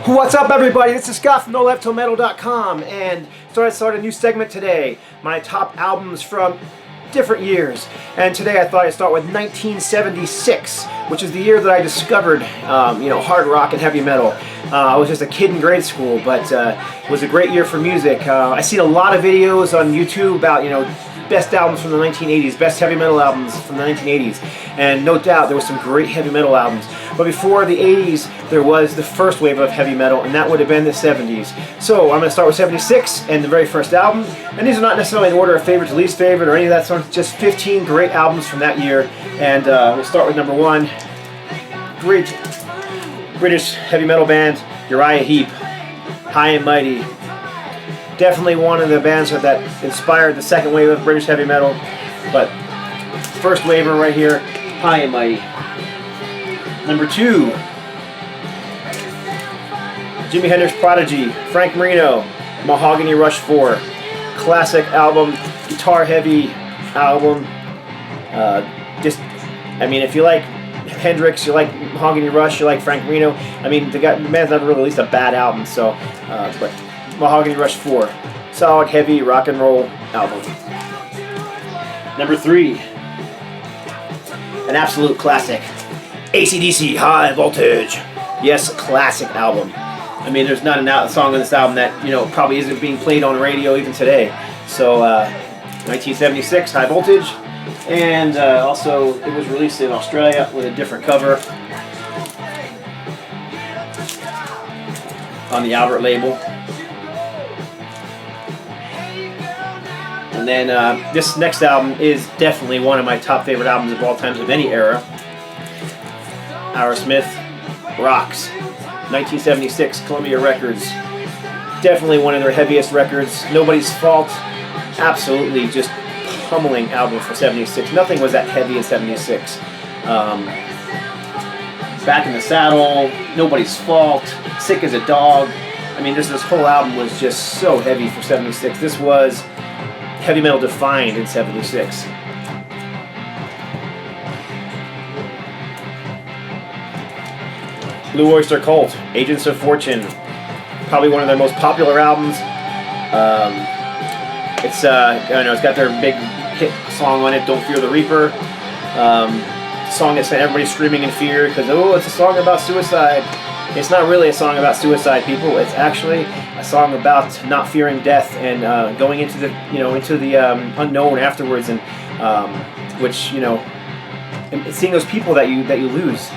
What's up, everybody? This is Scott from NoLeftTillMetal.com, and I started a new segment today. My top albums from different years. And today I thought I'd start with 1976, which is the year that I discovered, hard rock and heavy metal. I was just a kid in grade school, but it was a great year for music. I seen a lot of videos on YouTube about, best albums from the 1980s, best heavy metal albums from the 1980s, and no doubt there was some great heavy metal albums. But before the 80s, there was the first wave of heavy metal, and that would have been the 70s. So I'm going to start with 76 and the very first album, and these are not necessarily in order of favorite to least favorite or any of that sort, just 15 great albums from that year. And we'll start with number one, great British heavy metal band, Uriah Heep, High and Mighty. Definitely one of the bands that inspired the second wave of British heavy metal, but first waver right here, High and Mighty. Number two, Jimi Hendrix Prodigy, Frank Marino, Mahogany Rush 4. Classic album, guitar heavy album. If you like Hendrix, you like Mahogany Rush, you like Frank Marino. The man's never really released a bad album, so, but Mahogany Rush 4. Solid, heavy, rock and roll album. Number three, an absolute classic, AC/DC High Voltage. Yes, classic album. There's not a song on this album that, probably isn't being played on radio even today. So, 1976, High Voltage. And also, it was released in Australia with a different cover on the Albert label. And then this next album is definitely one of my top favorite albums of all times of any era. Aerosmith, Rocks, 1976, Columbia Records. Definitely one of their heaviest records. Nobody's Fault, absolutely just pummeling album for 76. Nothing was that heavy in 76. Back in the Saddle, Nobody's Fault, Sick as a Dog. This whole album was just so heavy for 76. This was heavy metal defined in 76. Blue Oyster Cult, Agents of Fortune, probably one of their most popular albums. It's got their big hit song on it, Don't Fear the Reaper. A song that sent everybody screaming in fear because, it's a song about suicide. It's not really a song about suicide, people. It's actually a song about not fearing death and going into the unknown afterwards, and and seeing those people that you lose.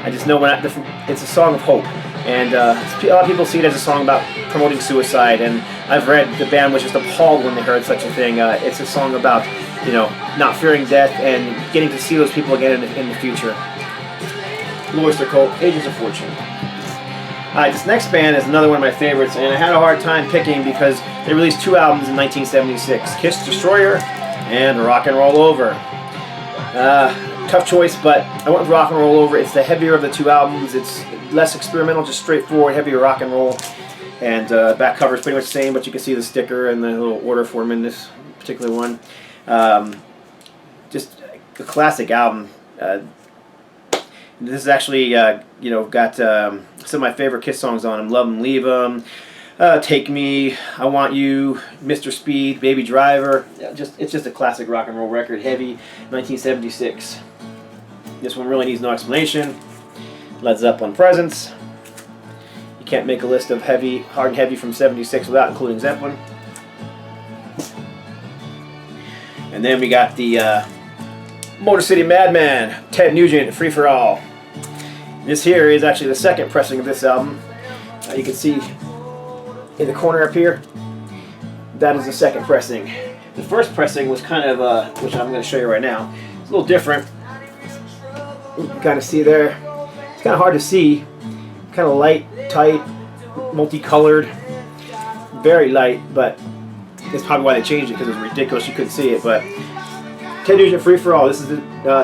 I just know it's a song of hope, and a lot of people see it as a song about promoting suicide. And I've read the band was just appalled when they heard such a thing. It's a song about not fearing death and getting to see those people again in the future. Blue Oyster Cult, Agents of Fortune. This next band is another one of my favorites, and I had a hard time picking because they released two albums in 1976, Kiss Destroyer and Rock and Roll Over. Tough choice, but I went with Rock and Roll Over. It's the heavier of the two albums. It's less experimental, just straightforward, heavier rock and roll. And back cover is pretty much the same, but you can see the sticker and the little order form in this particular one. Just a classic album. This is actually, got some of my favorite Kiss songs on them. Love 'Em, Leave 'Em, Take Me, I Want You, Mr. Speed, Baby Driver. It's just a classic rock and roll record, heavy, 1976. This one really needs no explanation. Led Zeppelin Presence. You can't make a list of hard and heavy from 76 without including Zeppelin. And then we got the Motor City Madman, Ted Nugent, Free For All. This here is actually the second pressing of this album. You can see in the corner up here, that is the second pressing. The first pressing was kind of, which I'm going to show you right now, it's a little different. You can kind of see there. It's kind of hard to see. Kind of light, tight, multicolored. Very light, but that's probably why they changed it, because it was ridiculous. You couldn't see it, but Ted Nugent, Free For All. This is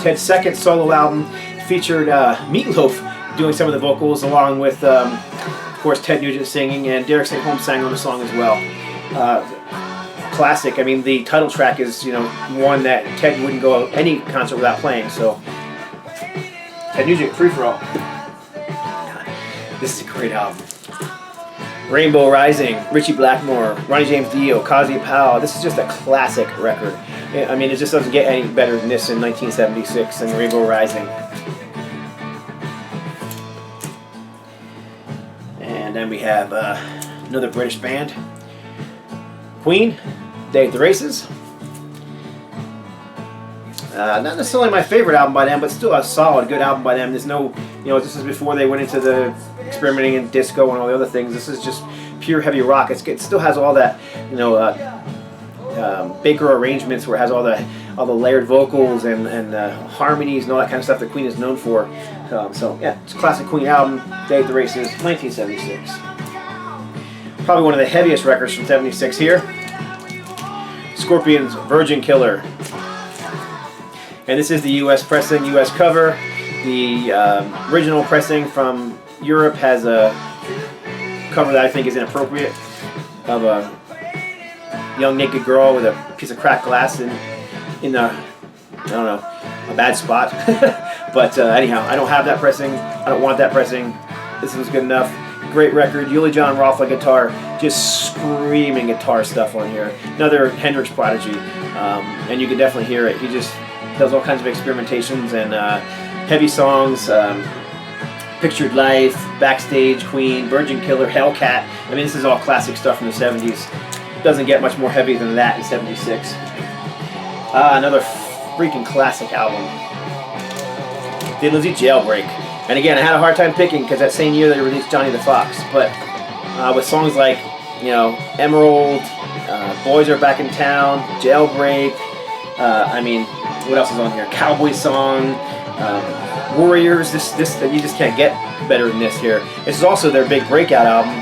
Ted's second solo album. Featured Meatloaf doing some of the vocals, along with, of course, Ted Nugent singing, and Derek St. Holmes sang on the song as well. Classic. The title track is, one that Ted wouldn't go to any concert without playing. So, Ted Nugent, Free For All. This is a great album. Rainbow Rising, Richie Blackmore, Ronnie James Dio, Kazi Powell. This is just a classic record. I mean, it just doesn't get any better than this in 1976 and Rainbow Rising. And then we have another British band, Queen, Day at the Races. Not necessarily my favorite album by them, but still a solid, good album by them. There's no, this is before they went into the experimenting in disco and all the other things. This is just pure heavy rock. It still has all that, Baker arrangements where it has all the layered vocals and harmonies and all that kind of stuff that Queen is known for. So yeah, it's a classic Queen album, Day at the Races, 1976. Probably one of the heaviest records from '76 here. Scorpions' Virgin Killer. And this is the US pressing, US cover. The original pressing from Europe has a cover that I think is inappropriate of a young naked girl with a piece of cracked glass in a, I don't know, a bad spot. But anyhow, I don't have that pressing. I don't want that pressing. This was good enough. Great record. Yuli John Roth on guitar, just screaming guitar stuff on here. Another Hendrix prodigy, and you can definitely hear it. He just does all kinds of experimentations and heavy songs. Pictured Life, Backstage, Queen, Virgin Killer, Hellcat. I mean, this is all classic stuff from the 70s. Doesn't get much more heavy than that in '76. Another freaking classic album. Thin Lizzy, Jailbreak. And again, I had a hard time picking because that same year they released Johnny the Fox. But with songs like, Emerald, Boys Are Back in Town, Jailbreak, I mean, what else is on here? Cowboy Song, Warriors. This you just can't get better than this here. This is also their big breakout album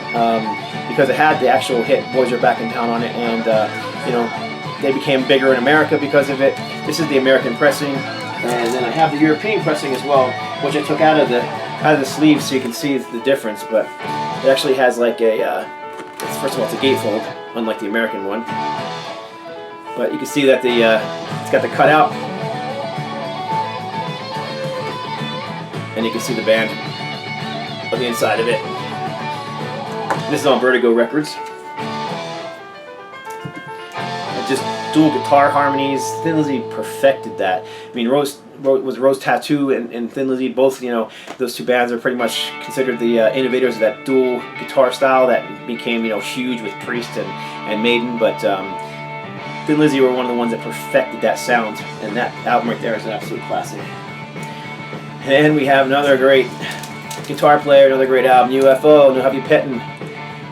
because it had the actual hit Boys Are Back in Town on it, and they became bigger in America because of it. This is the American pressing, and then I have the European pressing as well, which I took out of the sleeve so you can see the difference. But it actually has like first of all, it's a gatefold, unlike the American one. But you can see that it's got the cutout. And you can see the band on the inside of it. This is on Vertigo Records. And just dual guitar harmonies. Thin Lizzy perfected that. I mean, Rose Tattoo and Thin Lizzy, both, those two bands are pretty much considered the innovators of that dual guitar style that became, huge with Priest and Maiden. But Thin Lizzy were one of the ones that perfected that sound. And that album right there is an absolute classic. And we have another great guitar player, another great album, UFO, No Heavy Pettin',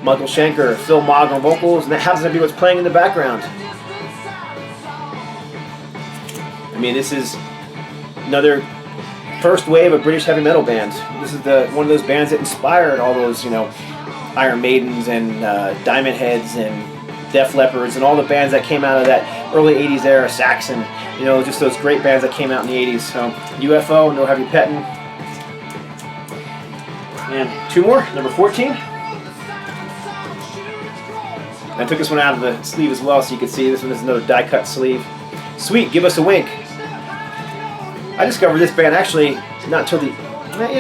Michael Schenker, Phil Mogg on vocals, and that happens to be what's playing in the background. I mean, this is another first wave of British heavy metal bands. This is one of those bands that inspired all those, Iron Maidens and Diamond Heads and Def Leppards and all the bands that came out of that early 80s era, Saxon, just those great bands that came out in the 80s. So UFO, No Heavy Pettin'. And two more, number 14. I took this one out of the sleeve as well so you can see. This one is another die cut sleeve. Sweet, Give Us a Wink. I discovered this band actually not until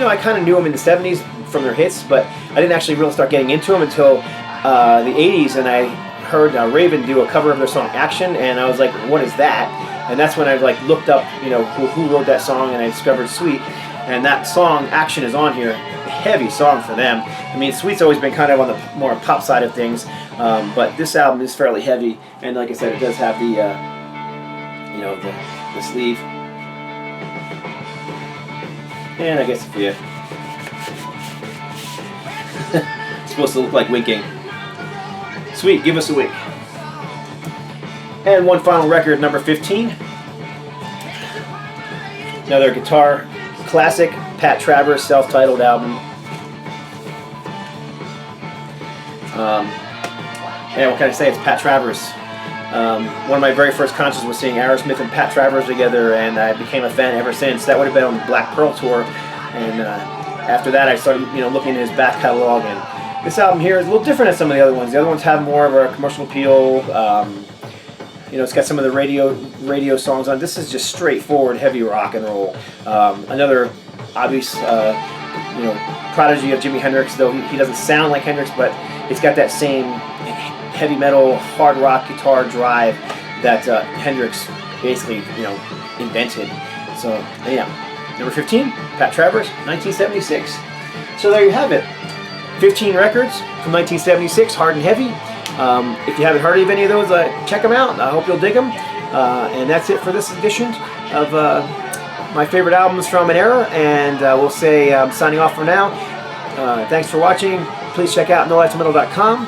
I kind of knew them in the 70s from their hits, but I didn't actually really start getting into them until the 80s, and I heard Raven do a cover of their song Action, and I was like, what is that? And that's when I looked up who wrote that song, and I discovered Sweet, and that song Action is on here. A heavy song for them. I mean, Sweet's always been kind of on the more pop side of things, but this album is fairly heavy, and like I said, it does have the the sleeve. And I guess if you it's supposed to look like winking. Sweet, Give Us a Wink. And one final record, number 15. Another guitar classic, Pat Travers, self-titled album. And what can I say? It's Pat Travers. One of my very first concerts was seeing Aerosmith and Pat Travers together, and I became a fan ever since. That would have been on the Black Pearl tour, and after that I started looking at his back catalog, and this album here is a little different than some of the other ones. The other ones have more of a commercial appeal. It's got some of the radio songs on. This is just straightforward heavy rock and roll. Another obvious you know, prodigy of Jimi Hendrix, though he doesn't sound like Hendrix, but it's got that same heavy metal, hard rock guitar drive that Hendrix basically, you know, invented. So, yeah. Number 15, Pat Travers, 1976. So there you have it. 15 records from 1976, hard and heavy. If you haven't heard of any of those, check them out. I hope you'll dig them. And that's it for this edition of my favorite albums from an era. And we'll say I'm signing off for now. Thanks for watching. Please check out nolifetometal.com.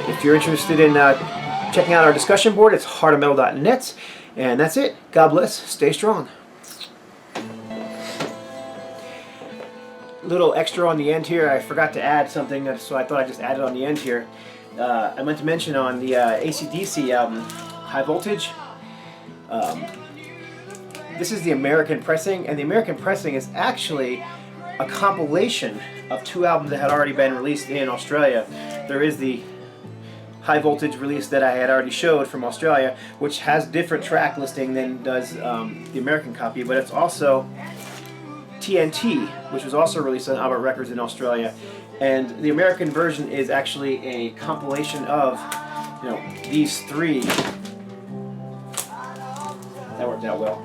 If you're interested in checking out our discussion board, it's heartofmetal.net. And that's it. God bless. Stay strong. Little extra on the end here. I forgot to add something, so I thought I'd just add it on the end here. I meant to mention on the AC/DC album, High Voltage, this is the American pressing, and the American pressing is actually a compilation of 2 albums that had already been released in Australia. There is the High Voltage release that I had already showed from Australia, which has different track listing than does the American copy, but it's also TNT, which was also released on Albert Records in Australia, and the American version is actually a compilation of, you know, these 3. That worked out well.